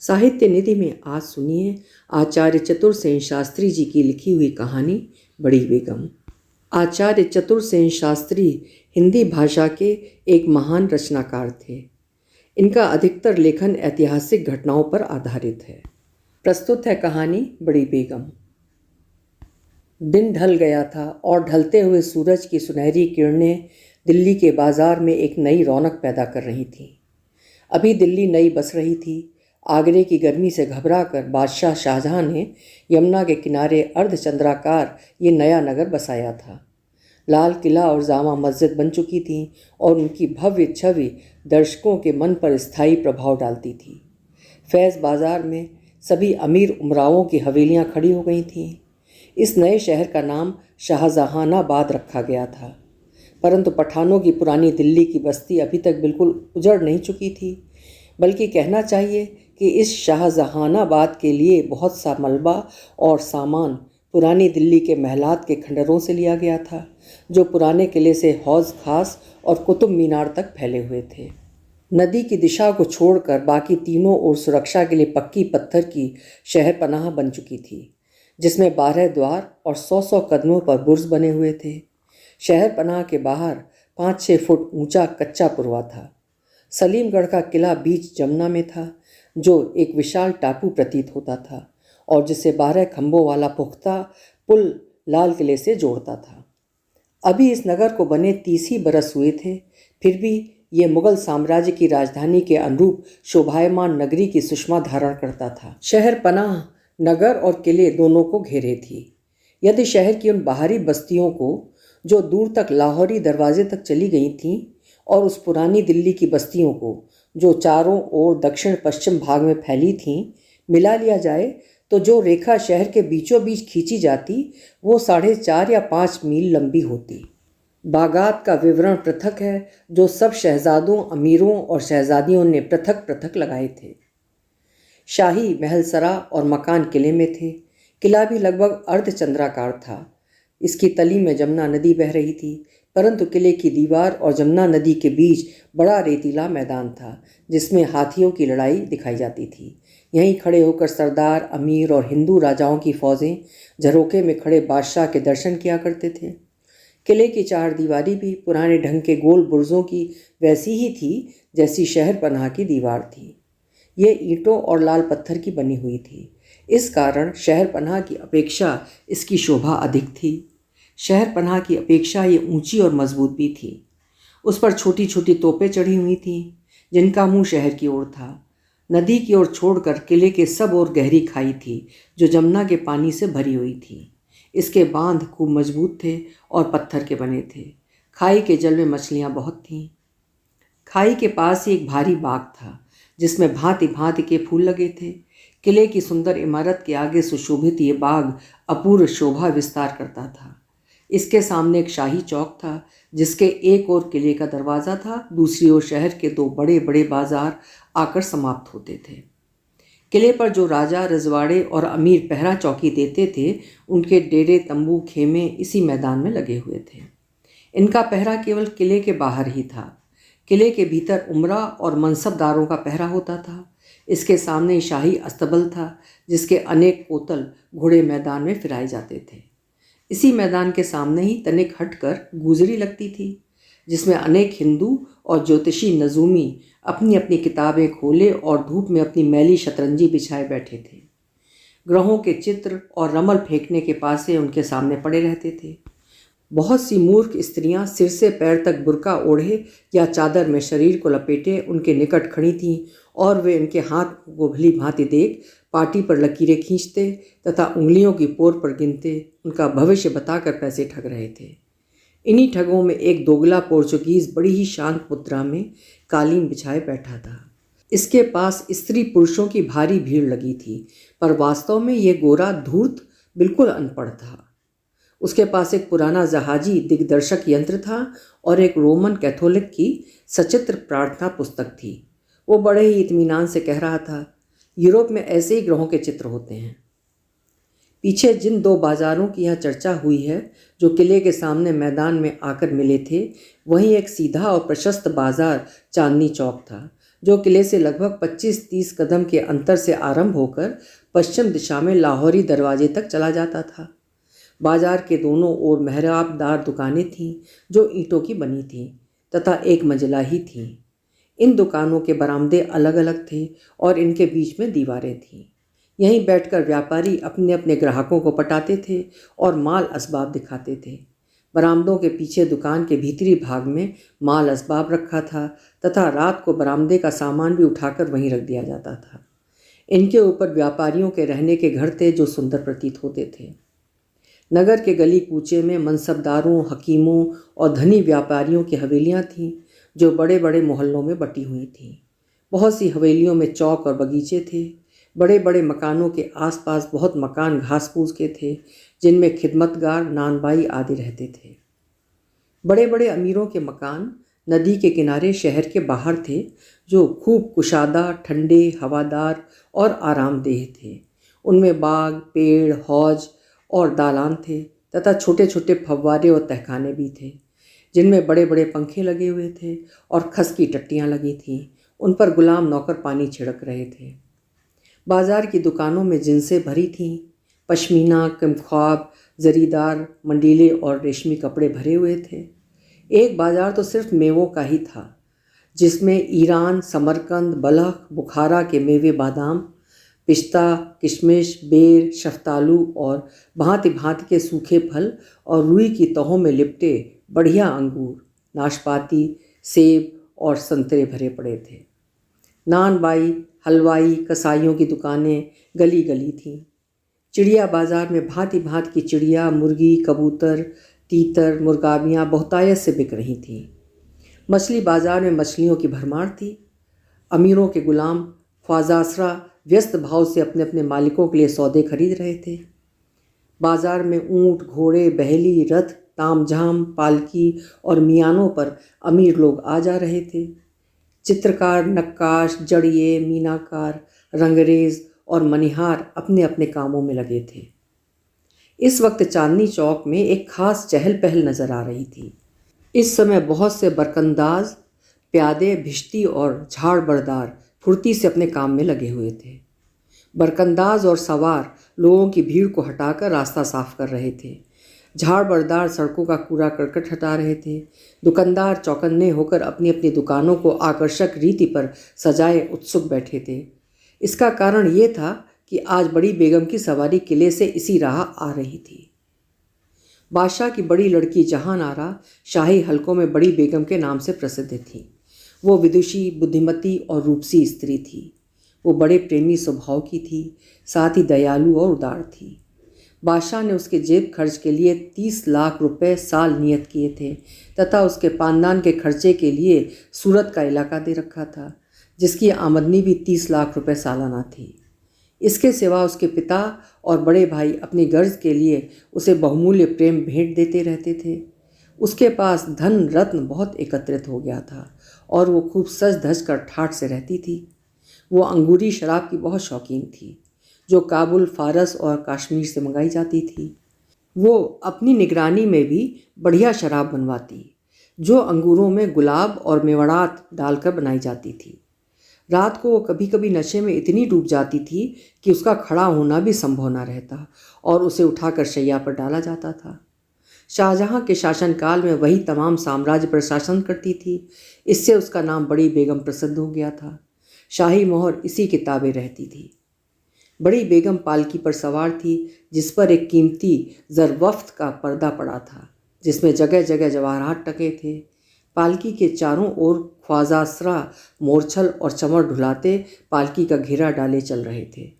साहित्य निधि में आज सुनिए आचार्य चतुरसेन शास्त्री जी की लिखी हुई कहानी बड़ी बेगम। आचार्य चतुरसेन शास्त्री हिंदी भाषा के एक महान रचनाकार थे। इनका अधिकतर लेखन ऐतिहासिक घटनाओं पर आधारित है। प्रस्तुत है कहानी बड़ी बेगम। दिन ढल गया था और ढलते हुए सूरज की सुनहरी किरणें दिल्ली के बाजार में एक नई रौनक पैदा कर रही थीं। अभी दिल्ली नई बस रही थी। आगरे की गर्मी से घबराकर बादशाह शाहजहां ने यमुना के किनारे अर्धचंद्राकार ये नया नगर बसाया था। लाल किला और जामा मस्जिद बन चुकी थीं और उनकी भव्य छवि दर्शकों के मन पर स्थायी प्रभाव डालती थी। फैज़ बाज़ार में सभी अमीर उमराओं की हवेलियां खड़ी हो गई थीं। इस नए शहर का नाम शाहजहानाबाद रखा गया था, परंतु पठानों की पुरानी दिल्ली की बस्ती अभी तक बिल्कुल उजड़ नहीं चुकी थी, बल्कि कहना चाहिए कि इस शाहजहानाबाद के लिए बहुत सा मलबा और सामान पुरानी दिल्ली के महलात के खंडरों से लिया गया था, जो पुराने किले से हौज खास और कुतुब मीनार तक फैले हुए थे। नदी की दिशा को छोड़कर बाकी तीनों ओर सुरक्षा के लिए पक्की पत्थर की शहर पनाह बन चुकी थी, जिसमें 12 द्वार और 100 कदमों पर बुर्ज बने हुए थे। शहर पनाह के बाहर 5-6 फुट ऊंचा कच्चा पुरवा था। सलीमगढ़ का किला बीच जमुना में था, जो एक विशाल टापू प्रतीत होता था और जिसे 12 खंभों वाला पुख्ता पुल लाल किले से जोड़ता था। अभी इस नगर को बने 30 ही बरस हुए थे, फिर भी ये मुगल साम्राज्य की राजधानी के अनुरूप शोभायमान नगरी की सुषमा धारण करता था। शहर पनाह नगर और किले दोनों को घेरे थी। यदि शहर की उन बाहरी बस्तियों को, जो दूर तक लाहौरी दरवाजे तक चली गई थीं, और उस पुरानी दिल्ली की बस्तियों को, जो चारों ओर दक्षिण पश्चिम भाग में फैली थीं, मिला लिया जाए तो जो रेखा शहर के बीचों बीच खींची जाती वो 4.5 या 5 मील लंबी होती। बागात का विवरण पृथक है, जो सब शहजादों, अमीरों और शहजादियों ने पृथक पृथक लगाए थे। शाही महलसरा और मकान किले में थे। किला भी लगभग अर्धचंद्राकार था। इसकी तली में जमुना नदी बह रही थी, परंतु किले की दीवार और जमुना नदी के बीच बड़ा रेतीला मैदान था, जिसमें हाथियों की लड़ाई दिखाई जाती थी। यहीं खड़े होकर सरदार, अमीर और हिंदू राजाओं की फौजें झरोखे में खड़े बादशाह के दर्शन किया करते थे। किले की चार दीवारी भी पुराने ढंग के गोल बुर्जों की वैसी ही थी जैसी शहर पनाह की दीवार थी। ये ईंटों और लाल पत्थर की बनी हुई थी। इस कारण शहर पनाह की अपेक्षा इसकी शोभा अधिक थी। शहर पनाह की अपेक्षा ये ऊंची और मजबूत भी थी। उस पर छोटी छोटी तोपें चढ़ी हुई थीं, जिनका मुंह शहर की ओर था। नदी की ओर छोड़कर किले के सब ओर गहरी खाई थी, जो जमुना के पानी से भरी हुई थी। इसके बांध खूब मजबूत थे और पत्थर के बने थे। खाई के जल में मछलियां बहुत थीं। खाई के पास ही एक भारी बाग था, जिसमें भांति भांति के फूल लगे थे। किले की सुंदर इमारत के आगे सुशोभित ये बाग अपूर्व शोभा विस्तार करता था। इसके सामने एक शाही चौक था, जिसके एक ओर किले का दरवाज़ा था, दूसरी ओर शहर के 2 बड़े बड़े बाजार आकर समाप्त होते थे। किले पर जो राजा, रजवाड़े और अमीर पहरा चौकी देते थे, उनके डेरे, तंबू, खेमे इसी मैदान में लगे हुए थे। इनका पहरा केवल किले के बाहर ही था। किले के भीतर उमरा और मनसबदारों का पहरा होता था। इसके सामने शाही अस्तबल था, जिसके अनेक कोतल घोड़े मैदान में फिराए जाते थे। इसी मैदान के सामने ही तनिक हटकर गुजरी लगती थी, जिसमें अनेक हिंदू और ज्योतिषी नजूमी अपनी अपनी किताबें खोले और धूप में अपनी मैली शतरंजी बिछाए बैठे थे। ग्रहों के चित्र और रमल फेंकने के पासे उनके सामने पड़े रहते थे। बहुत सी मूर्ख स्त्रियां सिर से पैर तक बुर्का ओढ़े या चादर में शरीर को लपेटे उनके निकट खड़ी थीं, और वे उनके हाथ को भली भांति देख पाटी पर लकीरें खींचते तथा उंगलियों की पोर पर गिनते उनका भविष्य बताकर पैसे ठग रहे थे। इन्हीं ठगों में एक दोगला पोर्चुगीज बड़ी ही शांत मुद्रा में कालीन बिछाए बैठा था। इसके पास स्त्री पुरुषों की भारी भीड़ लगी थी, पर वास्तव में यह गोरा धूर्त बिल्कुल अनपढ़ था। उसके पास एक पुराना जहाजी दिग्दर्शक यंत्र था और एक रोमन कैथोलिक की सचित्र प्रार्थना पुस्तक थी। वो बड़े ही इत्मीनान से कह रहा था, यूरोप में ऐसे ही ग्रहों के चित्र होते हैं। पीछे जिन 2 बाजारों की यहाँ चर्चा हुई है, जो किले के सामने मैदान में आकर मिले थे, वहीं एक सीधा और प्रशस्त बाजार चांदनी चौक था, जो किले से लगभग 25-30 कदम के अंतर से आरंभ होकर पश्चिम दिशा में लाहौरी दरवाजे तक चला जाता था। बाजार के दोनों ओर मेहराबदार दुकानें थीं जो ईंटों की बनी थीं तथा एक मंजिला ही थीं। इन दुकानों के बरामदे अलग अलग थे और इनके बीच में दीवारें थीं। यहीं बैठकर व्यापारी अपने अपने ग्राहकों को पटाते थे और माल असबाब दिखाते थे। बरामदों के पीछे दुकान के भीतरी भाग में माल असबाब रखा था तथा रात को बरामदे का सामान भी उठाकर वहीं रख दिया जाता था। इनके ऊपर व्यापारियों के रहने के घर थे जो सुंदर प्रतीत होते थे। नगर के गली कूचे में मनसबदारों, हकीमों और धनी व्यापारियों की हवेलियां थीं जो बड़े बड़े मोहल्लों में बटी हुई थीं। बहुत सी हवेलियों में चौक और बगीचे थे। बड़े बड़े मकानों के आसपास बहुत मकान घास फूस के थे जिनमें खिदमतगार, नानबाई आदि रहते थे। बड़े बड़े अमीरों के मकान नदी के किनारे शहर के बाहर थे जो खूब कुशादा, ठंडे, हवादार और आरामदेह थे। उनमें बाग, पेड़, हौज और दालान थे तथा छोटे छोटे फव्वारे और तहखाने भी थे जिनमें बड़े बड़े पंखे लगे हुए थे और खस की टट्टियाँ लगी थीं। उन पर गुलाम नौकर पानी छिड़क रहे थे। बाजार की दुकानों में जिनसें भरी थीं। पश्मीना, किमख्वाब, जरीदार, मंडीले और रेशमी कपड़े भरे हुए थे। एक बाजार तो सिर्फ मेवों का ही था जिसमें ईरान, समरकंद, बलख, बुखारा के मेवे, बादाम, पिस्ता, किशमिश, बेर, शफ्तालू और भांति भांति के सूखे फल और रुई की तहों में लिपटे बढ़िया अंगूर, नाशपाती, सेब और संतरे भरे पड़े थे। नानबाई, हलवाई, कसाईयों की दुकानें गली गली थीं। चिड़िया बाजार में भांति भांति की चिड़िया, मुर्गी, कबूतर, तीतर, मुर्गाबियाँ बहुतायत से बिक रही थीं। मछली बाजार में मछलियों की भरमार थी। अमीरों के गुलाम ख्वाजासरा व्यस्त भाव से अपने अपने मालिकों के लिए सौदे खरीद रहे थे। बाजार में ऊंट, घोड़े, बहेली, रथ, तामझाम, पालकी और मियानों पर अमीर लोग आ जा रहे थे। चित्रकार, नक्काश, जड़िए, मीनाकार, रंगरेज और मनिहार अपने अपने कामों में लगे थे। इस वक्त चांदनी चौक में एक खास चहल पहल नजर आ रही थी। इस समय बहुत से बरकंदाज, प्यादे, भिश्ती और झाड़ बरदार फुर्ती से अपने काम में लगे हुए थे। बरकंदाज और सवार लोगों की भीड़ को हटाकर रास्ता साफ कर रहे थे। झाड़ बरदार सड़कों का कूड़ा करकट हटा रहे थे। दुकानदार चौकन्ने होकर अपनी अपनी दुकानों को आकर्षक रीति पर सजाए उत्सुक बैठे थे। इसका कारण ये था कि आज बड़ी बेगम की सवारी किले से इसी राह आ रही थी। बादशाह की बड़ी लड़की जहां आरा शाही हलकों में बड़ी बेगम के नाम से प्रसिद्ध थी। वो विदुषी, बुद्धिमती और रूपसी स्त्री थी। वो बड़े प्रेमी स्वभाव की थी, साथ ही दयालु और उदार थी। बादशाह ने उसके जेब खर्च के लिए 30 लाख रुपए साल नियत किए थे तथा उसके पानदान के खर्चे के लिए सूरत का इलाका दे रखा था जिसकी आमदनी भी 30 लाख रुपए सालाना थी। इसके सिवा उसके पिता और बड़े भाई अपनी गर्ज के लिए उसे बहुमूल्य प्रेम भेंट देते रहते थे। उसके पास धन रत्न बहुत एकत्रित हो गया था और वो खूब सज धज कर ठाठ से रहती थी। वो अंगूरी शराब की बहुत शौकीन थी जो काबुल, फारस और कश्मीर से मंगाई जाती थी। वो अपनी निगरानी में भी बढ़िया शराब बनवाती जो अंगूरों में गुलाब और मेवड़ात डालकर बनाई जाती थी। रात को वो कभी कभी नशे में इतनी डूब जाती थी कि उसका खड़ा होना भी संभव न रहता और उसे उठाकर शैया पर डाला जाता था। शाहजहां के शासनकाल में वही तमाम साम्राज्य पर शासन करती थी। इससे उसका नाम बड़ी बेगम प्रसिद्ध हो गया था। शाही मोहर इसी किताबें रहती थी। बड़ी बेगम पालकी पर सवार थी जिस पर एक कीमती ज़रवफ्त का पर्दा पड़ा था जिसमें जगह जगह जवाहरात टके थे। पालकी के चारों ओर ख्वाजासरा मोरछल और चमर ढुलाते पालकी का घेरा डाले चल रहे थे।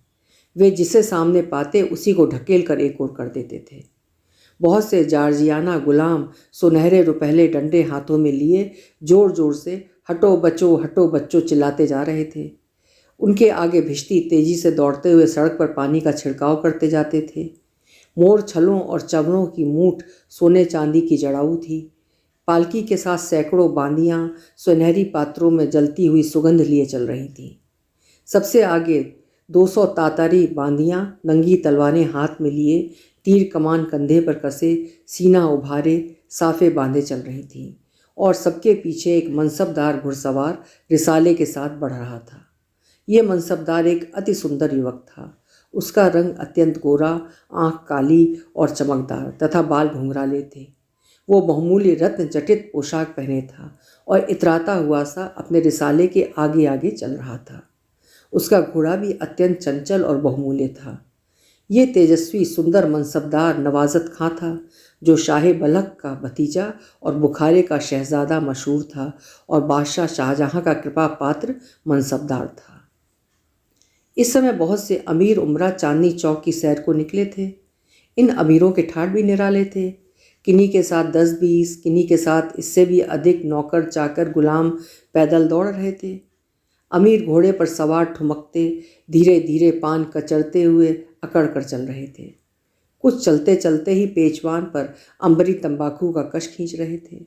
वे जिसे सामने पाते उसी को ढकेल कर एक ओर कर देते थे। बहुत से जार्जियाना गुलाम सुनहरे रुपहले डंडे हाथों में लिए जोर जोर से हटो बच्चो चिल्लाते जा रहे थे। उनके आगे भिश्ती तेजी से दौड़ते हुए सड़क पर पानी का छिड़काव करते जाते थे। मोर छलों और चवरों की मूठ सोने चांदी की जड़ाऊ थी। पालकी के साथ सैकड़ों बांदियाँ सुनहरी पात्रों में जलती हुई सुगंध लिए चल रही थीं। सबसे आगे 200 तातारी बांदियाँ नंगी तलवारें हाथ में लिए, तीर कमान कंधे पर कसे, सीना उभारे, साफे बांधे चल रही थीं और सबके पीछे एक मनसबदार घुड़सवार रिसाले के साथ बढ़ रहा था। ये मनसबदार एक अति सुंदर युवक था। उसका रंग अत्यंत गोरा, आँख काली और चमकदार तथा बाल घुंघराले थे। वो बहुमूल्य रत्न जटित पोशाक पहने था और इतराता हुआ सा अपने रिसाले के आगे आगे चल रहा था। उसका घोड़ा भी अत्यंत चंचल और बहुमूल्य था। ये तेजस्वी सुंदर मनसबदार नवाजत खां था, जो शाह बलख का भतीजा और बुखारे का शहजादा मशहूर था और बादशाह शाहजहां का कृपा पात्र मनसबदार था। इस समय बहुत से अमीर उमरा चांदनी चौक की सैर को निकले थे। इन अमीरों के ठाठ भी निराले थे। किन्हीं के साथ 10-20, किन्हीं के साथ इससे भी अधिक नौकर चाकर गुलाम पैदल दौड़ रहे थे। अमीर घोड़े पर सवार ठुमकते धीरे धीरे पान कचरते हुए अकड़ कर चल रहे थे। कुछ चलते चलते ही पेचवान पर अंबरी तंबाकू का कश खींच रहे थे।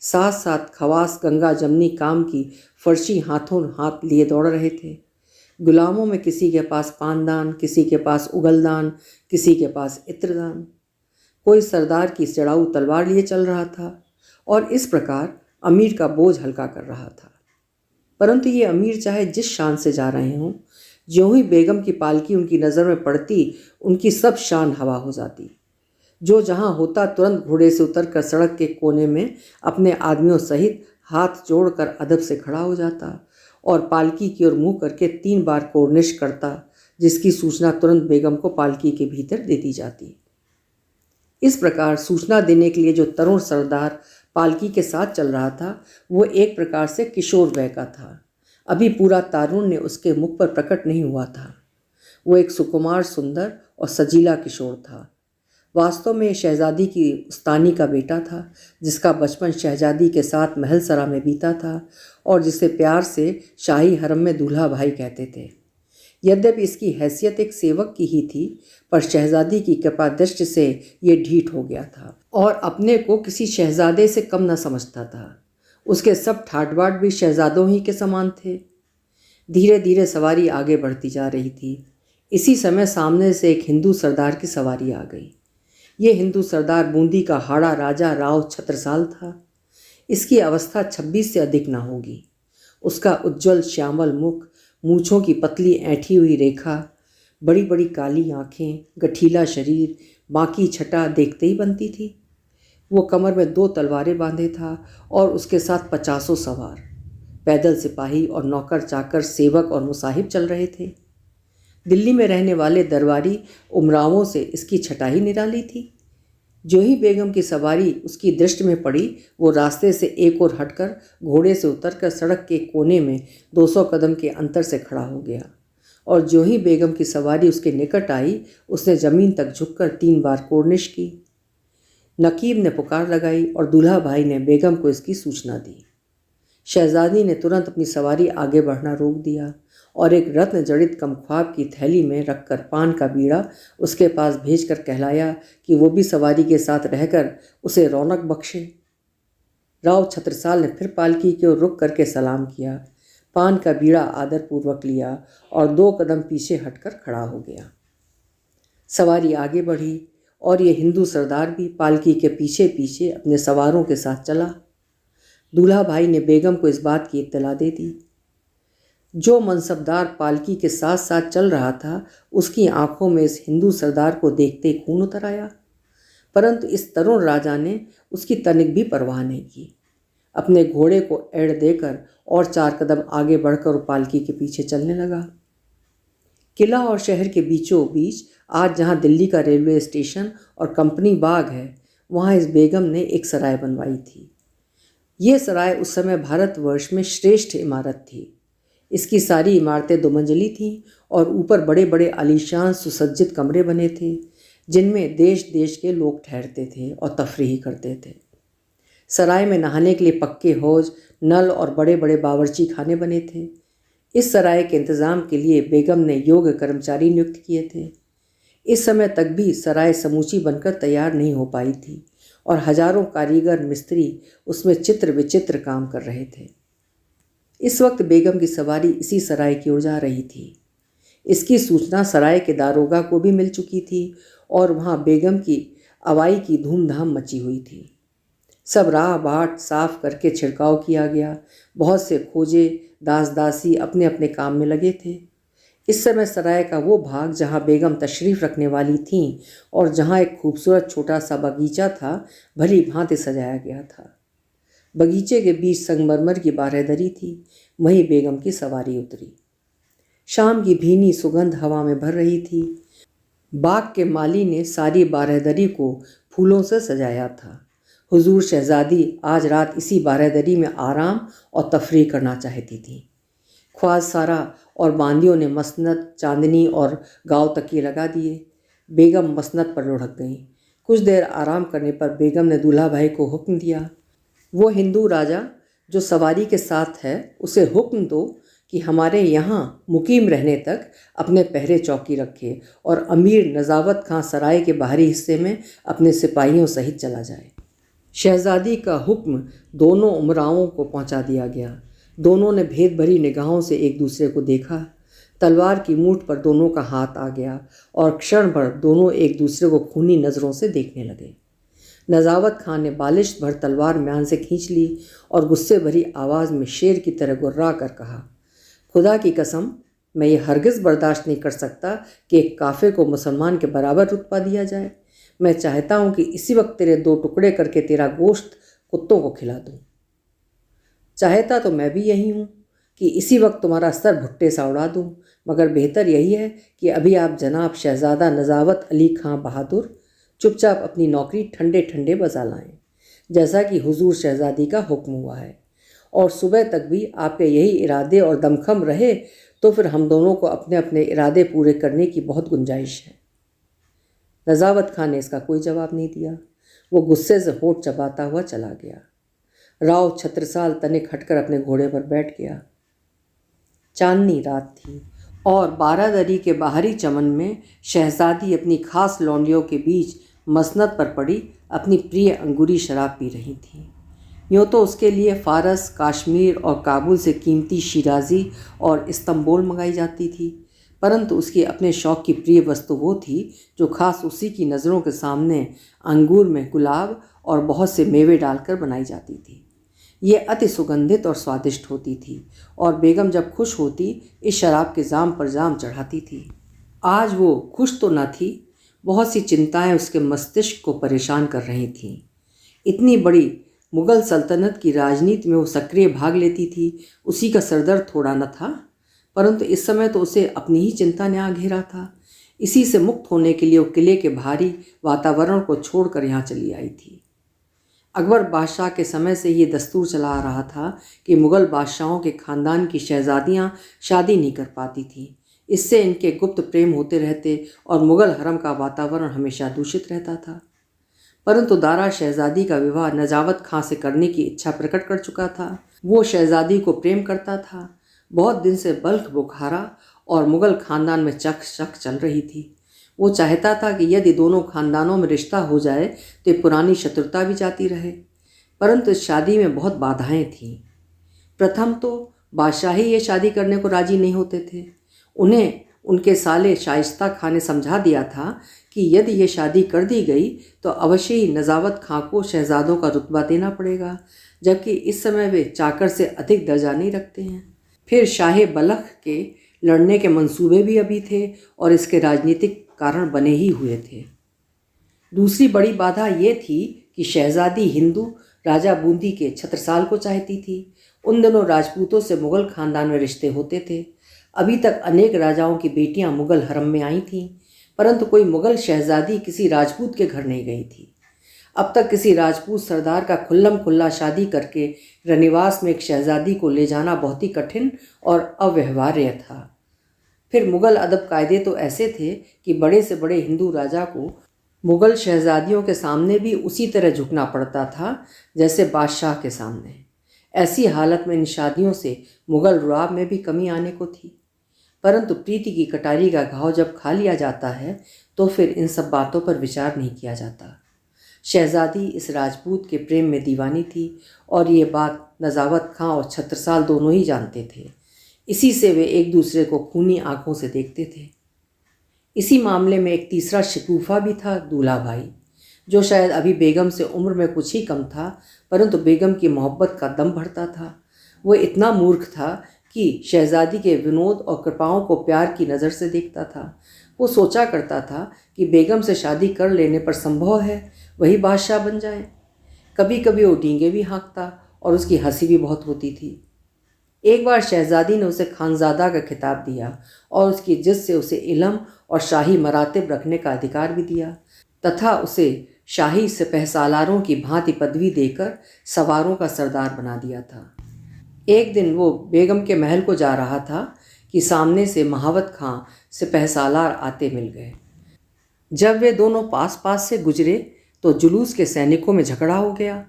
साथ साथ खवास गंगा जमनी काम की फर्शी हाथों हाथ लिए दौड़ रहे थे। गुलामों में किसी के पास पानदान, किसी के पास उगलदान, किसी के पास इत्रदान। कोई सरदार की चढ़ाऊ तलवार लिए चल रहा था और इस प्रकार अमीर का बोझ हल्का कर रहा था। परंतु ये अमीर चाहे जिस शान से जा रहे हों, ज्यों ही बेगम की पालकी उनकी नज़र में पड़ती, उनकी सब शान हवा हो जाती। जो जहाँ होता तुरंत घोड़े से उतरकर सड़क के कोने में अपने आदमियों सहित हाथ जोड़कर अदब से खड़ा हो जाता और पालकी की ओर मुँह करके 3 बार कोर्निश करता, जिसकी सूचना तुरंत बेगम को पालकी के भीतर दे दी जाती। इस प्रकार सूचना देने के लिए जो तरुण सरदार पालकी के साथ चल रहा था, वो एक प्रकार से किशोर वय का था। अभी पूरा तारुण्य उसके मुख पर प्रकट नहीं हुआ था। वो एक सुकुमार, सुंदर और सजीला किशोर था। वास्तव में शहजादी की उस्तानी का बेटा था, जिसका बचपन शहजादी के साथ महल सरा में बीता था और जिसे प्यार से शाही हरम में दूल्हा भाई कहते थे। यद्यपि इसकी हैसियत एक सेवक की ही थी, पर शहजादी की कृपा दृष्टि से ये ढीठ हो गया था और अपने को किसी शहजादे से कम न समझता था। उसके सब ठाट बाट भी शहजादों ही के समान थे। धीरे धीरे सवारी आगे बढ़ती जा रही थी। इसी समय सामने से एक हिंदू सरदार की सवारी आ गई। ये हिंदू सरदार बूंदी का हाड़ा राजा राव छत्रसाल था। इसकी अवस्था 26 से अधिक न होगी। उसका उज्ज्वल श्यामल मुख, मूँछों की पतली ऐंठी हुई रेखा, बड़ी बड़ी काली आँखें, गठीला शरीर, बाकी छटा देखते ही बनती थी। वो कमर में 2 तलवारें बांधे था और उसके साथ 50 सवार, पैदल सिपाही और नौकर चाकर, सेवक और मुसाहिब चल रहे थे। दिल्ली में रहने वाले दरबारी उमरावों से इसकी छटा ही निराली थी। जो ही बेगम की सवारी उसकी दृष्टि में पड़ी, वो रास्ते से एक ओर हटकर घोड़े से उतरकर सड़क के कोने में 200 कदम के अंतर से खड़ा हो गया और जो ही बेगम की सवारी उसके निकट आई, उसने ज़मीन तक झुककर 3 बार कोर्निश की। नकीब ने पुकार लगाई और दूल्हा भाई ने बेगम को इसकी सूचना दी। शहजादी ने तुरंत अपनी सवारी आगे बढ़ना रोक दिया और एक रत्न जड़ित कमख्वाब की थैली में रखकर पान का बीड़ा उसके पास भेजकर कहलाया कि वो भी सवारी के साथ रहकर उसे रौनक बख्शे। राव छत्रसाल ने फिर पालकी की ओर रुख करके सलाम किया, पान का बीड़ा आदरपूर्वक लिया और 2 कदम पीछे हटकर खड़ा हो गया। सवारी आगे बढ़ी और ये हिंदू सरदार भी पालकी के पीछे पीछे अपने सवारों के साथ चला। दूल्हा भाई ने बेगम को इस बात की इत्तला दे दी। जो मनसबदार पालकी के साथ साथ चल रहा था, उसकी आंखों में इस हिंदू सरदार को देखते खून उतर आया, परंतु इस तरुण राजा ने उसकी तनिक भी परवाह नहीं की। अपने घोड़े को एड़ देकर और 4 कदम आगे बढ़कर पालकी के पीछे चलने लगा। किला और शहर के बीचों बीच आज जहाँ दिल्ली का रेलवे स्टेशन और कंपनी बाग है, वहाँ इस बेगम ने एक सराय बनवाई थी। ये सराय उस समय भारतवर्ष में श्रेष्ठ इमारत थी। इसकी सारी इमारतें 2 मंजिली थीं और ऊपर बड़े बड़े आलीशान सुसज्जित कमरे बने थे, जिनमें देश देश के लोग ठहरते थे और तफरीह करते थे। सराय में नहाने के लिए पक्के हौज, नल और बड़े बड़े बावर्ची खाने बने थे। इस सराय के इंतज़ाम के लिए बेगम ने योग्य कर्मचारी नियुक्त किए थे। इस समय तक भी सराय समूची बनकर तैयार नहीं हो पाई थी और हजारों कारीगर मिस्त्री उसमें चित्र विचित्र काम कर रहे थे। इस वक्त बेगम की सवारी इसी सराय की ओर जा रही थी। इसकी सूचना सराय के दारोगा को भी मिल चुकी थी और वहाँ बेगम की अवाई की धूमधाम मची हुई थी। सब राह बाट साफ करके छिड़काव किया गया। बहुत से खोजे दास दासी अपने अपने काम में लगे थे। इस समय सराय का वो भाग जहाँ बेगम तशरीफ़ रखने वाली थीं और जहाँ एक खूबसूरत छोटा सा बगीचा था, भली भांति सजाया गया था। बगीचे के बीच संगमरमर की बारहदरी थी, वहीं बेगम की सवारी उतरी। शाम की भीनी सुगंध हवा में भर रही थी। बाग के माली ने सारी बारहदरी को फूलों से सजाया था। हुजूर शहजादी आज रात इसी बारहदरी में आराम और तफरीह करना चाहती थी। ख्वाज सारा और बांदियों ने मसनद, चांदनी और गाँव तकिए लगा दिए। बेगम मसनद पर लुढ़क गईं। कुछ देर आराम करने पर बेगम ने दूल्हा भाई को हुक्म दिया, वो हिंदू राजा जो सवारी के साथ है उसे हुक्म दो कि हमारे यहाँ मुकीम रहने तक अपने पहरे चौकी रखे और अमीर नज़ावत खां सराय के बाहरी हिस्से में अपने सिपाहियों सहित चला जाए। शहजादी का हुक्म दोनों उमराओं को पहुँचा दिया गया। दोनों ने भेद भरी निगाहों से एक दूसरे को देखा। तलवार की मूठ पर दोनों का हाथ आ गया और क्षण भर दोनों एक दूसरे को खूनी नज़रों से देखने लगे। नज़ावत खान ने बालिश भर तलवार म्यान से खींच ली और गुस्से भरी आवाज़ में शेर की तरह गुर्रा कर कहा, खुदा की कसम, मैं ये हरगिज़ बर्दाश्त नहीं कर सकता कि एक काफिर को मुसलमान के बराबर रुतबा दिया जाए। मैं चाहता हूँ कि इसी वक्त तेरे 2 टुकड़े करके तेरा गोश्त कुत्तों को खिला दूँ। चाहता तो मैं भी यही हूँ कि इसी वक्त तुम्हारा सर भुट्टे सा उड़ा दूँ, मगर बेहतर यही है कि अभी आप जनाब शहज़ादा नज़ावत अली खां बहादुर चुपचाप अपनी नौकरी ठंडे ठंडे बजा लाएं, जैसा कि हुजूर शहज़ादी का हुक्म हुआ है, और सुबह तक भी आपके यही इरादे और दमखम रहे तो फिर हम दोनों को अपने अपने इरादे पूरे करने की बहुत गुंजाइश है। नज़ावत खान ने इसका कोई जवाब नहीं दिया। वो गुस्से से होठ चबाता हुआ चला गया। राव छत्रसाल तनिक हटकर अपने घोड़े पर बैठ गया। चांदनी रात थी और बारादरी के बाहरी चमन में शहजादी अपनी खास लौंडियों के बीच मसनद पर पड़ी अपनी प्रिय अंगूरी शराब पी रही थी। यूँ तो उसके लिए फ़ारस, काश्मीर और काबुल से कीमती शिराजी और इस्तंबुल मंगाई जाती थी, परंतु उसकी अपने शौक़ की प्रिय वस्तु वो थी जो खास उसी की नज़रों के सामने अंगूर में गुलाब और बहुत से मेवे डालकर बनाई जाती थी। ये अति सुगंधित और स्वादिष्ट होती थी और बेगम जब खुश होती इस शराब के जाम पर जाम चढ़ाती थी। आज वो खुश तो न थी, बहुत सी चिंताएं उसके मस्तिष्क को परेशान कर रही थीं। इतनी बड़ी मुग़ल सल्तनत की राजनीति में वो सक्रिय भाग लेती थी, उसी का सरदर्द थोड़ा न था, परंतु इस समय तो उसे अपनी ही चिंता ने आ घेरा था। इसी से मुक्त होने के लिए वो किले के भारी वातावरण को छोड़कर यहाँ चली आई थी। अकबर बादशाह के समय से ये दस्तूर चला आ रहा था कि मुग़ल बादशाहों के ख़ानदान की शहज़ादियाँ शादी नहीं कर पाती थीं। इससे इनके गुप्त प्रेम होते रहते और मुग़ल हरम का वातावरण हमेशा दूषित रहता था। परंतु दारा शहज़ादी का विवाह नज़ावत खां से करने की इच्छा प्रकट कर चुका था। वो शहज़ादी को प्रेम करता था। बहुत दिन से बल्ख बुखारा और मुग़ल ख़ानदान में चक चल रही थी। वो चाहता था कि यदि दोनों ख़ानदानों में रिश्ता हो जाए तो पुरानी शत्रुता भी जाती रहे, परंतु इस शादी में बहुत बाधाएं थीं। प्रथम तो बादशाह ही ये शादी करने को राजी नहीं होते थे। उन्हें उनके साले शाइस्ता खां ने समझा दिया था कि यदि ये शादी कर दी गई तो अवश्य ही नज़ावत खां को शहज़ादों का रुतबा देना पड़ेगा, जबकि इस समय वे चाकर से अधिक दर्जा नहीं रखते हैं। फिर शाह बलख के लड़ने के मंसूबे भी अभी थे और इसके राजनीतिक कारण बने ही हुए थे। दूसरी बड़ी बाधा ये थी कि शहज़ादी हिंदू राजा बूंदी के छत्रसाल को चाहती थी। उन दिनों राजपूतों से मुग़ल ख़ानदान में रिश्ते होते थे। अभी तक अनेक राजाओं की बेटियां मुग़ल हरम में आई थीं, परंतु कोई मुग़ल शहज़ादी किसी राजपूत के घर नहीं गई थी। अब तक किसी राजपूत सरदार का खुल्लम खुल्ला शादी करके रनिवास में एक शहज़ादी को ले जाना बहुत ही कठिन और अव्यवहार्य था। फिर मुग़ल अदब कायदे तो ऐसे थे कि बड़े से बड़े हिंदू राजा को मुग़ल शहज़ादियों के सामने भी उसी तरह झुकना पड़ता था जैसे बादशाह के सामने। ऐसी हालत में इन शादियों से मुग़ल रुआब में भी कमी आने को थी, परंतु प्रीति की कटारी का घाव जब खा लिया जाता है तो फिर इन सब बातों पर विचार नहीं किया जाता। शहज़ादी इस राजपूत के प्रेम में दीवानी थी और ये बात नज़ावत खां और छत्रसाल दोनों ही जानते थे। इसी से वे एक दूसरे को खूनी आंखों से देखते थे। इसी मामले में एक तीसरा शिकूफा भी था, दूल्हा भाई, जो शायद अभी बेगम से उम्र में कुछ ही कम था। परंतु बेगम की मोहब्बत का दम भरता था। वो इतना मूर्ख था कि शहजादी के विनोद और कृपाओं को प्यार की नज़र से देखता था। वो सोचा करता था कि बेगम से शादी कर लेने पर संभव है वही बादशाह बन जाए। कभी कभी वो डींगे भी हाँकता और उसकी हंसी भी बहुत होती थी। एक बार शहजादी ने उसे खानजादा का खिताब दिया और उसकी जिद से उसे इलम और शाही मरातिब रखने का अधिकार भी दिया तथा उसे शाही सिपहसालारों की भांति पदवी देकर सवारों का सरदार बना दिया था। एक दिन वो बेगम के महल को जा रहा था कि सामने से महावत खां सिपहसालार आते मिल गए। जब वे दोनों पास पास से गुजरे तो जुलूस के सैनिकों में झगड़ा हो गया।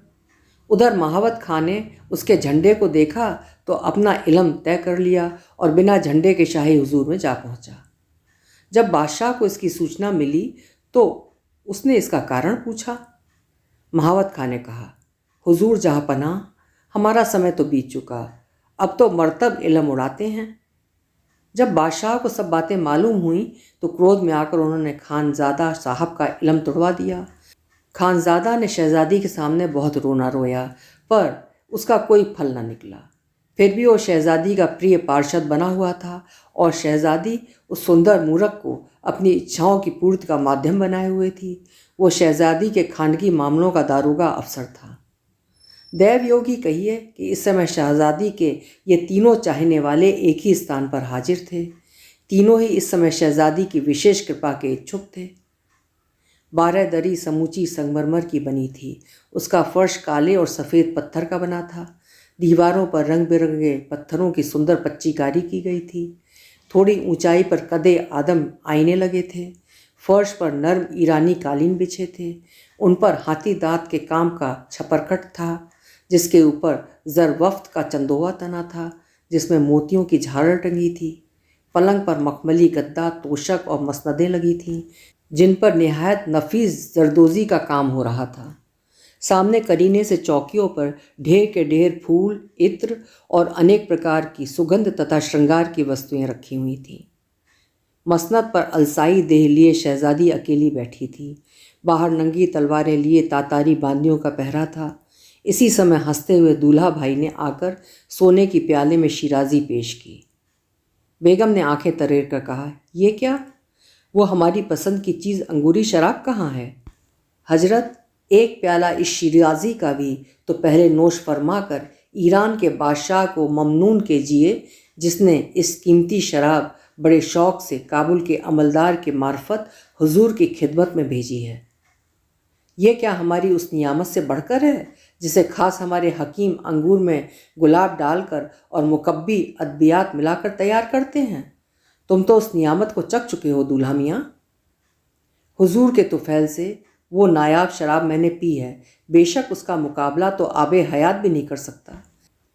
उधर महावत खां ने उसके झंडे को देखा तो अपना इलम तय कर लिया और बिना झंडे के शाही हुजूर में जा पहुंचा। जब बादशाह को इसकी सूचना मिली तो उसने इसका कारण पूछा। महावत खां ने कहा, हुजूर जहाँ पनाह, हमारा समय तो बीत चुका, अब तो मर्तब इलम उड़ाते हैं। जब बादशाह को सब बातें मालूम हुई तो क्रोध में आकर उन्होंने खानजादा साहब का इलम तुड़वा दिया। खानजादा ने शहजादी के सामने बहुत रोना रोया, पर उसका कोई फल न निकला। फिर भी वो शहजादी का प्रिय पार्षद बना हुआ था और शहजादी उस सुंदर मूरख को अपनी इच्छाओं की पूर्ति का माध्यम बनाए हुए थी। वो शहजादी के खानगी मामलों का दारोगा अफसर था। दैव योगी कहिए कि इस समय शहजादी के ये तीनों चाहने वाले एक ही स्थान पर हाजिर थे। तीनों ही इस समय शहजादी की विशेष कृपा के इच्छुक थे। 12 दरी समूची संगमरमर की बनी थी। उसका फर्श काले और सफ़ेद पत्थर का बना था। दीवारों पर रंग बिरंगे पत्थरों की सुंदर पच्चीकारी की गई थी। थोड़ी ऊंचाई पर कदे आदम आईने लगे थे। फर्श पर नर्म ईरानी कालीन बिछे थे। उन पर हाथी दांत के काम का छपरकट था, जिसके ऊपर जरवफ्त का चंदोवा तना था, जिसमें मोतियों की झालर टंगी थी। पलंग पर मखमली गद्दा, तोशक और मसनदें लगी थीं, जिन पर निहायत नफीस जरदोजी का काम हो रहा था। सामने करीने से चौकियों पर ढेर के ढेर फूल, इत्र और अनेक प्रकार की सुगंध तथा श्रृंगार की वस्तुएं रखी हुई थीं। मसनद पर अलसाई देह लिए शहजादी अकेली बैठी थी। बाहर नंगी तलवारें लिए तातारी बांदियों का पहरा था। इसी समय हंसते हुए दूल्हा भाई ने आकर सोने की प्याले में शिराजी पेश की। बेगम ने आंखें तरेर कर कहा, ये क्या? वो हमारी पसंद की चीज़ अंगूरी शराब कहाँ है? हजरत, एक प्याला इस शिराजी का भी तो पहले नोश फरमा कर ईरान के बादशाह को ममनून कीजिए, जिसने इस कीमती शराब बड़े शौक़ से काबुल के अमलदार के मार्फत हुजूर की खिदमत में भेजी है। ये क्या हमारी उस नियामत से बढ़कर है जिसे खास हमारे हकीम अंगूर में गुलाब डालकर और मुकब्बी अद्वियात मिलाकर तैयार करते हैं? तुम तो उस नियामत को चख चुके हो दूल्हा मियाँ। हुजूर के तुफैल से वो नायाब शराब मैंने पी है। बेशक उसका मुकाबला तो आबे हयात भी नहीं कर सकता,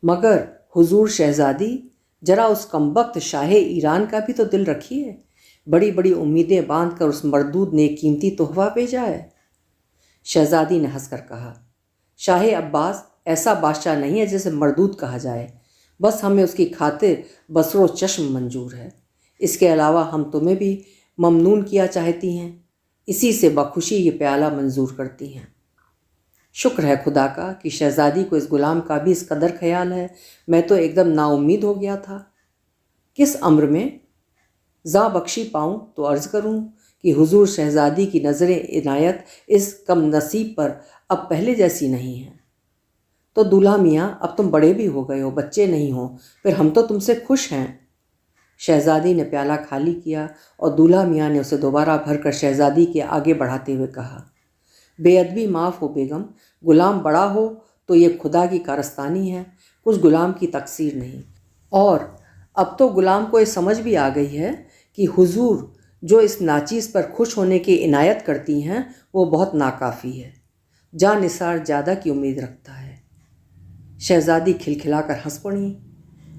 मगर हुजूर शहजादी, जरा उस कमबख्त शाहे ईरान का भी तो दिल रखिए। बड़ी बड़ी उम्मीदें बांधकर उस मरदूद ने कीमती तोहफा भेजा है। शहजादी ने हंसकर कहा, शाहे अब्बास ऐसा बादशाह नहीं है जिसे मरदूद कहा जाए। बस हमें उसकी खातिर बसरो चश्म मंजूर है। इसके अलावा हम तुम्हें भी ममनून किया चाहती हैं। इसी से बखुशी ये प्याला मंजूर करती हैं। शुक्र है खुदा का कि शहजादी को इस गुलाम का भी इस कदर ख्याल है। मैं तो एकदम नाउम्मीद हो गया था। किस अम्र में ज़ा बख्शी पाऊँ तो अर्ज़ करूँ कि हुजूर शहजादी की नज़रें इनायत इस कम नसीब पर अब पहले जैसी नहीं है। तो दूल्हा मियाँ, अब तुम बड़े भी हो गए हो, बच्चे नहीं हो, फिर हम तो तुमसे खुश हैं। शहजादी ने प्याला खाली किया और दूल्हा मियाँ ने उसे दोबारा भरकर शहजादी के आगे बढ़ाते हुए कहा, बेअदबी माफ़ हो बेगम, गुलाम बड़ा हो तो ये खुदा की कारस्तानी है, कुछ गुलाम की तकसीर नहीं। और अब तो गुलाम को ये समझ भी आ गई है कि हुजूर जो इस नाचीज़ पर खुश होने की इनायत करती हैं वो बहुत नाकाफ़ी है। जा निसार ज़्यादा की उम्मीद रखता है। शहजादी खिलखिलाकर हंस पड़ी।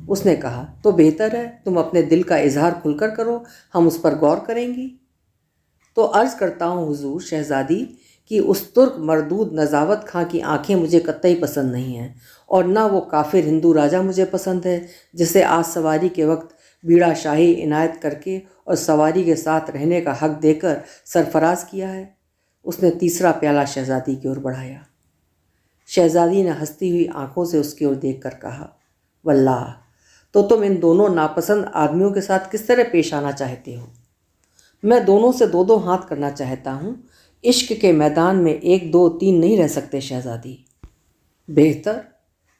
उसने कहा, तो बेहतर है तुम अपने दिल का इजहार खुलकर करो, हम उस पर गौर करेंगी। तो अर्ज़ करता हूँ हुजूर शहजादी कि उस तुर्क मरदूद नज़ावत खां की आंखें मुझे कतई पसंद नहीं हैं, और ना वो काफिर हिंदू राजा मुझे पसंद है जिसे आज सवारी के वक्त बीड़ा शाही इनायत करके और सवारी के साथ रहने का हक देकर सरफराज किया है। उसने तीसरा प्याला शहजादी की ओर बढ़ाया। शहजादी ने हंसती हुई आंखों से उसकी ओर देखकर कहा, वल्लाह, तो तुम इन दोनों नापसंद आदमियों के साथ किस तरह पेश आना चाहते हो? मैं दोनों से दो दो हाथ करना चाहता हूँ। इश्क के मैदान में एक दो तीन नहीं रह सकते शहजादी। बेहतर,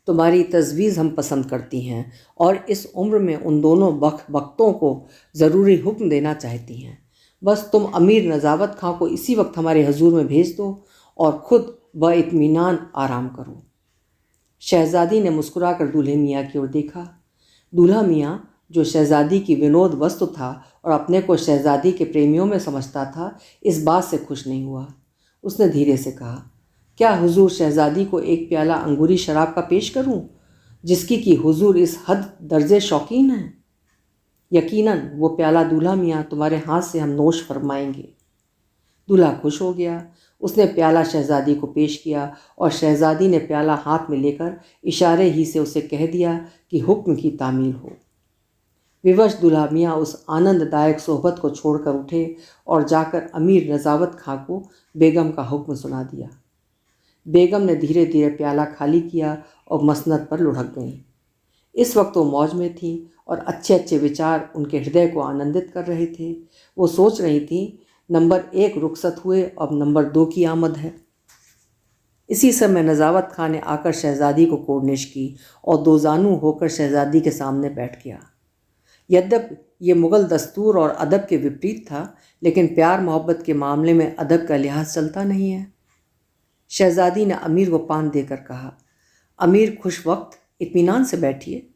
तुम्हारी तजवीज़ हम पसंद करती हैं और इस उम्र में उन दोनों वक्तों को ज़रूरी हुक्म देना चाहती हैं। बस तुम अमीर नज़ावत खां को इसी वक्त हमारे हजूर में भेज दो और ख़ुद बइत्मीनान आराम करो। शहजादी ने मुस्कुराकर दूल्हे मियाँ की ओर देखा। दूल्हा मियाँ, जो शहजादी की विनोद वस्तु था और अपने को शहजादी के प्रेमियों में समझता था, इस बात से खुश नहीं हुआ। उसने धीरे से कहा, क्या हुजूर शहजादी को एक प्याला अंगूरी शराब का पेश करूं, जिसकी कि हुजूर इस हद दर्जे शौकीन हैं? यकीनन वो प्याला दूल्हा मियाँ तुम्हारे हाथ से हम नोश फरमाएंगे। दूल्हा खुश हो गया। उसने प्याला शहजादी को पेश किया और शहजादी ने प्याला हाथ में लेकर इशारे ही से उसे कह दिया कि हुक्म की तामील हो। विवश दूल्हा मियाँ उस आनंददायक सोहबत को छोड़कर उठे और जाकर अमीर नज़ावत खां को बेगम का हुक्म सुना दिया। बेगम ने धीरे धीरे प्याला खाली किया और मसनद पर लुढ़क गईं। इस वक्त वो मौज में थी और अच्छे अच्छे विचार उनके हृदय को आनंदित कर रहे थे। वो सोच रही थी, नंबर 1 रुखसत हुए, अब नंबर 2 की आमद है। इसी समय नज़ावत खां ने आकर शहजादी को कोर्निश की और दोजानू होकर शहजादी के सामने बैठ गया। यद्यपि ये मुग़ल दस्तूर और अदब के विपरीत था, लेकिन प्यार मोहब्बत के मामले में अदब का लिहाज चलता नहीं है। शहजादी ने अमीर को पान देकर कहा, अमीर खुश वक्त, इत्मीनान से बैठिए।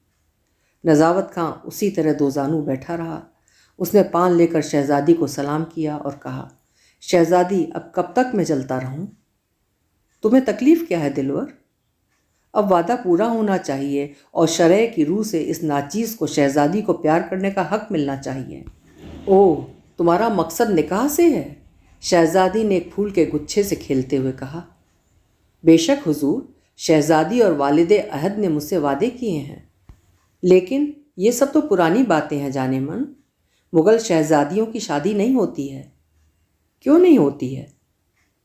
नज़ावत खां उसी तरह दोजानू बैठा रहा। उसने पान लेकर शहजादी को सलाम किया और कहा, शहजादी, अब कब तक मैं चलता रहूं? तुम्हें तकलीफ़ क्या है दिलवर? अब वादा पूरा होना चाहिए और शरय की रूह से इस नाचीज़ को शहजादी को प्यार करने का हक मिलना चाहिए। ओह, तुम्हारा मकसद निकाह से है? शहजादी ने एक फूल के गुच्छे से खेलते हुए कहा। बेशक हुजूर, शहजादी और वालिद अहद ने मुझसे वादे किए हैं, लेकिन ये सब तो पुरानी बातें हैं जाने मन। मुग़ल शहजादियों की शादी नहीं होती है। क्यों नहीं होती है?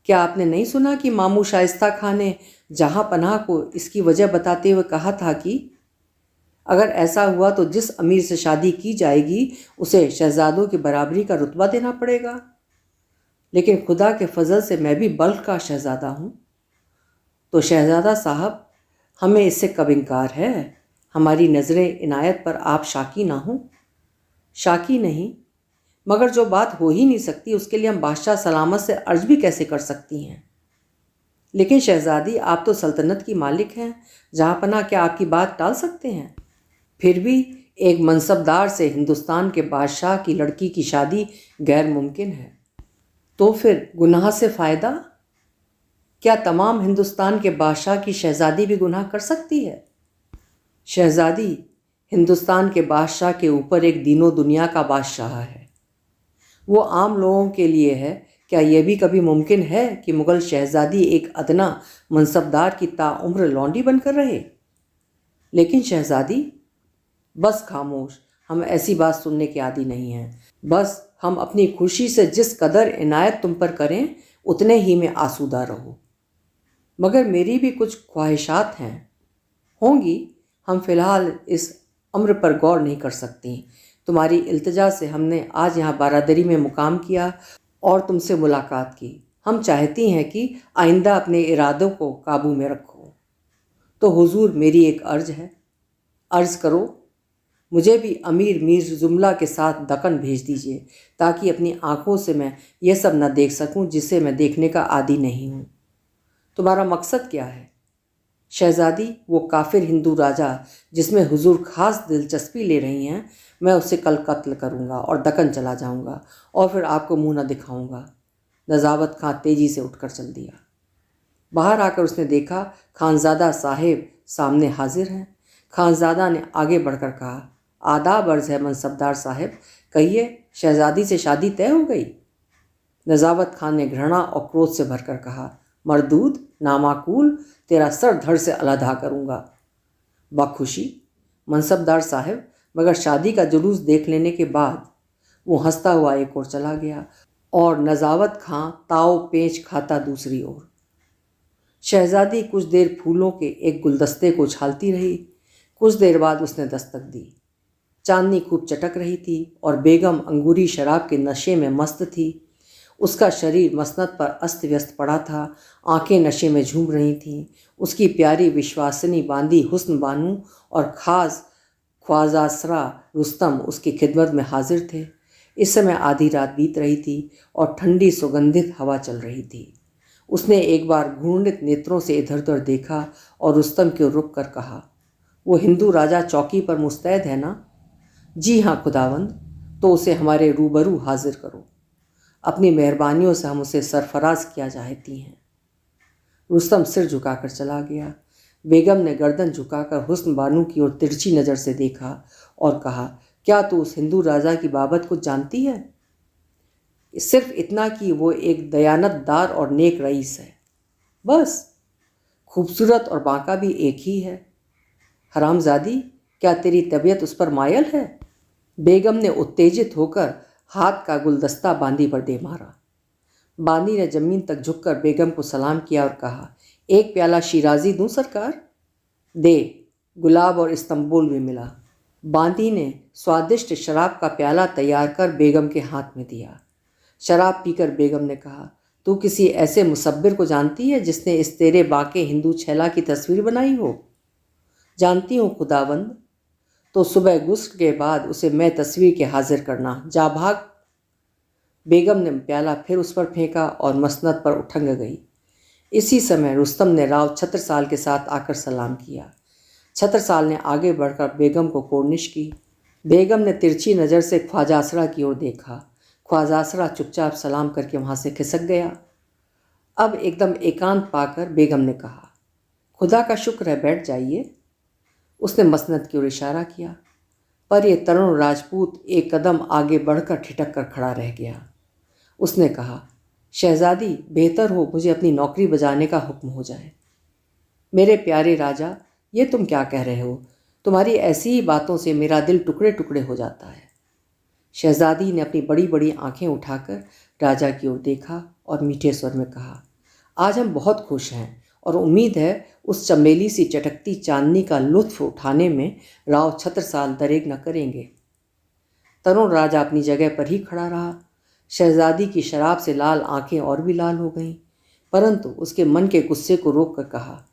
क्या आपने नहीं सुना कि मामू शाइस्ता खां ने जहाँ पनाह को इसकी वजह बताते हुए कहा था कि अगर ऐसा हुआ तो जिस अमीर से शादी की जाएगी उसे शहजादों की बराबरी का रुतबा देना पड़ेगा। लेकिन खुदा के फजल से मैं भी बल्ख का शहजादा हूँ। तो शहजादा साहब, हमें इससे कब इनकार है? हमारी नज़रें इनायत पर आप शाकी ना हो। शाकी नहीं, मगर जो बात हो ही नहीं सकती उसके लिए हम बादशाह सलामत से अर्ज भी कैसे कर सकती हैं? लेकिन शहजादी, आप तो सल्तनत की मालिक हैं। जहाँ पनाह क्या आपकी बात टाल सकते हैं? फिर भी एक मनसबदार से हिंदुस्तान के बादशाह की लड़की की शादी गैर मुमकिन है। तो फिर गुनाह से फ़ायदा? क्या तमाम हिंदुस्तान के बादशाह की शहजादी भी गुनाह कर सकती है? शहजादी, हिंदुस्तान के बादशाह के ऊपर एक दीनो दुनिया का बादशाह है। वो आम लोगों के लिए है। क्या यह भी कभी मुमकिन है कि मुग़ल शहजादी एक अदना मनसबदार की ताउम्र लौंडी बनकर रहे? लेकिन शहजादी, बस खामोश, हम ऐसी बात सुनने के आदी नहीं हैं। बस हम अपनी खुशी से जिस कदर इनायत तुम पर करें उतने ही में आसूदा रहो। मगर मेरी भी कुछ ख्वाहिशात हैं। होंगी, हम फ़िलहाल इस अम्र पर गौर नहीं कर सकती। तुम्हारी इल्तिजा से हमने आज यहाँ बारादरी में मुकाम किया और तुमसे मुलाकात की। हम चाहती हैं कि आइंदा अपने इरादों को काबू में रखो। तो हुजूर, मेरी एक अर्ज़ है। अर्ज़ करो। मुझे भी अमीर मीर जुमला के साथ दक्कन भेज दीजिए, ताकि अपनी आँखों से मैं ये सब न देख सकूं जिसे मैं देखने का आदी नहीं हूँ। तुम्हारा मकसद क्या है? शहजादी, वो काफिर हिंदू राजा जिसमें हुजूर खास दिलचस्पी ले रही हैं, मैं उसे कल कत्ल करूँगा और दक्कन चला जाऊँगा और फिर आपको मुँह न दिखाऊँगा। नज़ावत खां तेज़ी से उठकर चल दिया। बाहर आकर उसने देखा खानज़ादा साहेब सामने हाजिर हैं। खानज़ादा ने आगे बढ़कर कहा, आदाब अर्ज़ है मनसबदार साहब, कहिए, शहजादी से शादी तय हो गई? नज़ावत खान ने घृणा और क्रोध से भरकर कहा, मरदूद, नामाकूल, तेरा सर धड़ से अलहदा करूँगा। बखुशी मनसबदार साहब, मगर शादी का जुलूस देख लेने के बाद वो हंसता हुआ एक ओर चला गया और नज़ावत खां ताव पेच खाता दूसरी ओर। शहजादी कुछ देर फूलों के एक गुलदस्ते को उछालती रही। कुछ देर बाद उसने दस्तक दी। चांदनी खूब चटक रही थी और बेगम अंगूरी शराब के नशे में मस्त थी। उसका शरीर मसनद पर अस्त व्यस्त पड़ा था, आंखें नशे में झूम रही थीं। उसकी प्यारी विश्वासिनी बांदी हुस्न बानू और खास ख्वाजासरा रुस्तम उसकी खिदमत में हाजिर थे। इस समय आधी रात बीत रही थी और ठंडी सुगंधित हवा चल रही थी। उसने एक बार घूर्णित नेत्रों से इधर उधर देखा और रुस्तम की ओर रुक कर कहा, वो हिंदू राजा चौकी पर मुस्तैद है ना? जी हाँ खुदावंद। तो उसे हमारे रूबरू हाजिर करो। अपनी मेहरबानियों से हम उसे सरफराज किया चाहती हैं। रुस्तम सिर झुकाकर चला गया। बेगम ने गर्दन झुकाकर हुस्न बानू की ओर तिरछी नज़र से देखा और कहा, क्या तू उस हिंदू राजा की बाबत कुछ जानती है? सिर्फ इतना कि वो एक दयानतदार और नेक रईस है, बस। खूबसूरत और बांका भी एक ही है। हरामजादी, क्या तेरी तबीयत उस पर मायल है? बेगम ने उत्तेजित होकर हाथ का गुलदस्ता बांदी पर दे मारा। बांदी ने जमीन तक झुककर बेगम को सलाम किया और कहा, एक प्याला शिराजी दूं सरकार? दे। गुलाब और इस्तंबुल भी मिला। बांदी ने स्वादिष्ट शराब का प्याला तैयार कर बेगम के हाथ में दिया। शराब पीकर बेगम ने कहा, तू किसी ऐसे मुसब्बिर को जानती है जिसने इस तेरे बाके हिंदू छैला की तस्वीर बनाई हो? जानती हूँ खुदावंद। तो सुबह गुस्ल के बाद उसे मैं तस्वीर के हाजिर करना। जा भाग। बेगम ने प्याला फिर उस पर फेंका और मसनद पर उठंग गई। इसी समय रुस्तम ने राव छत्रसाल के साथ आकर सलाम किया। छत्रसाल ने आगे बढ़कर बेगम को कोर्निश की। बेगम ने तिरछी नज़र से ख्वाजासरा की ओर देखा। ख्वाजासरा चुपचाप सलाम करके वहाँ से खिसक गया। अब एकदम एकांत पाकर बेगम ने कहा, खुदा का शुक्र है, बैठ जाइए। उसने मसनद की ओर इशारा किया, पर यह तरुण राजपूत एक कदम आगे बढ़कर ठिठक कर खड़ा रह गया। उसने कहा, शहजादी, बेहतर हो मुझे अपनी नौकरी बजाने का हुक्म हो जाए। मेरे प्यारे राजा, ये तुम क्या कह रहे हो? तुम्हारी ऐसी ही बातों से मेरा दिल टुकड़े टुकड़े हो जाता है। शहजादी ने अपनी बड़ी बड़ी आंखें उठाकर राजा की ओर देखा और मीठे स्वर में कहा, आज हम बहुत खुश हैं और उम्मीद है उस चमेली सी चटकती चांदनी का लुत्फ उठाने में राव छत्रसाल दरेग न करेंगे। तरुण राजा अपनी जगह पर ही खड़ा रहा। शहजादी की शराब से लाल आंखें और भी लाल हो गईं, परंतु उसके मन के गुस्से को रोक कर कहा,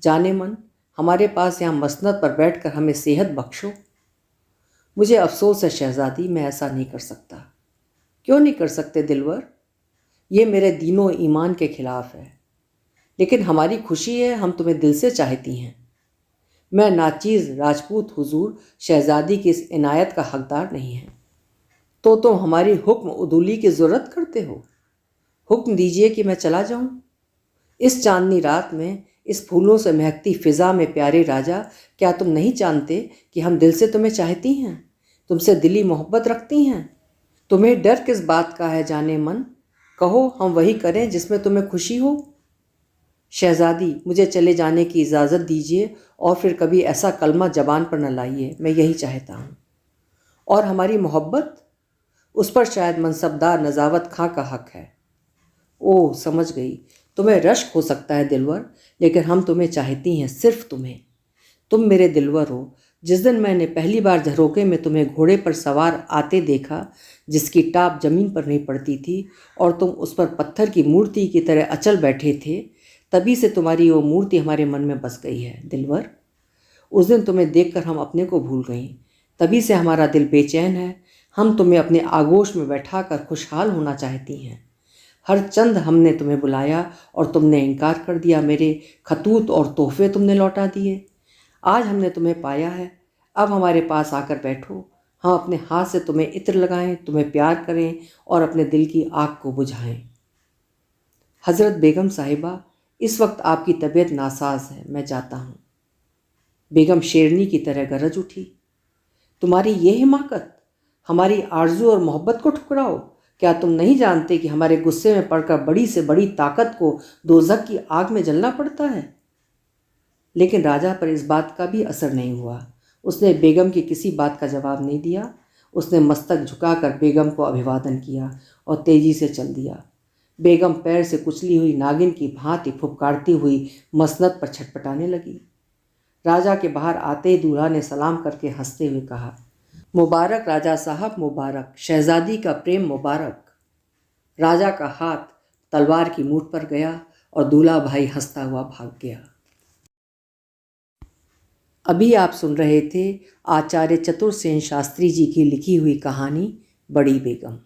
जाने मन, हमारे पास यहाँ मसनद पर बैठकर हमें सेहत बख्शो। मुझे अफसोस है शहजादी, मैं ऐसा नहीं कर सकता। क्यों नहीं कर सकते दिलवर? ये मेरे दीनों ईमान के खिलाफ है, लेकिन हमारी खुशी है, हम तुम्हें दिल से चाहती हैं। मैं नाचीज़ राजपूत हुजूर शहजादी की इस इनायत का हकदार नहीं है, तो तुम हमारी हुक्म उदूली की ज़रूरत करते हो। हुक्म दीजिए कि मैं चला जाऊं। इस चांदनी रात में, इस फूलों से महकती फ़िज़ा में प्यारे राजा, क्या तुम नहीं जानते कि हम दिल से तुम्हें चाहती हैं, तुमसे दिली मोहब्बत रखती हैं? तुम्हें डर किस बात का है जाने मन? कहो, हम वही करें जिसमें तुम्हें खुशी हो। शहजादी, मुझे चले जाने की इजाज़त दीजिए और फिर कभी ऐसा कलमा जबान पर न लाइए, मैं यही चाहता हूँ। और हमारी मोहब्बत, उस पर शायद मनसबदार नज़ावत खां का हक है। ओह, समझ गई, तुम्हें रश्क हो सकता है दिलवर, लेकिन हम तुम्हें चाहती हैं, सिर्फ तुम्हें। तुम मेरे दिलवर हो। जिस दिन मैंने पहली बार झरोके में तुम्हें घोड़े पर सवार आते देखा, जिसकी टाप जमीन पर नहीं पड़ती थी और तुम उस पर पत्थर की मूर्ति की तरह अचल बैठे थे, तभी से तुम्हारी वो मूर्ति हमारे मन में बस गई है दिलवर। उस दिन तुम्हें देखकर हम अपने को भूल गईं, तभी से हमारा दिल बेचैन है। हम तुम्हें अपने आगोश में बैठाकर खुशहाल होना चाहती हैं। हर चंद हमने तुम्हें बुलाया और तुमने इनकार कर दिया। मेरे खतूत और तोहफे तुमने लौटा दिए। आज हमने तुम्हें पाया है, अब हमारे पास आकर बैठो। हम अपने हाथ से तुम्हें इत्र लगाएं, तुम्हें प्यार करें और अपने दिल की आग को बुझाएं। हज़रत बेगम साहिबा, इस वक्त आपकी तबीयत नासाज है, मैं जाता हूँ। बेगम शेरनी की तरह गरज उठी, तुम्हारी ये हिमाकत, हमारी आरजू और मोहब्बत को ठुकराओ। क्या तुम नहीं जानते कि हमारे गुस्से में पड़कर बड़ी से बड़ी ताकत को दोज़ख की आग में जलना पड़ता है? लेकिन राजा पर इस बात का भी असर नहीं हुआ। उसने बेगम की किसी बात का जवाब नहीं दिया। उसने मस्तक झुकाकर बेगम को अभिवादन किया और तेजी से चल दिया। बेगम पैर से कुचली हुई नागिन की भांति फुफकारती हुई मसनद पर छटपटाने लगी। राजा के बाहर आते ही दूल्हा ने सलाम करके हंसते हुए कहा, मुबारक राजा साहब, मुबारक, शहजादी का प्रेम मुबारक। राजा का हाथ तलवार की मूठ पर गया और दूल्हा भाई हंसता हुआ भाग गया। अभी आप सुन रहे थे आचार्य चतुर सेन शास्त्री जी की लिखी हुई कहानी बड़ी बेगम।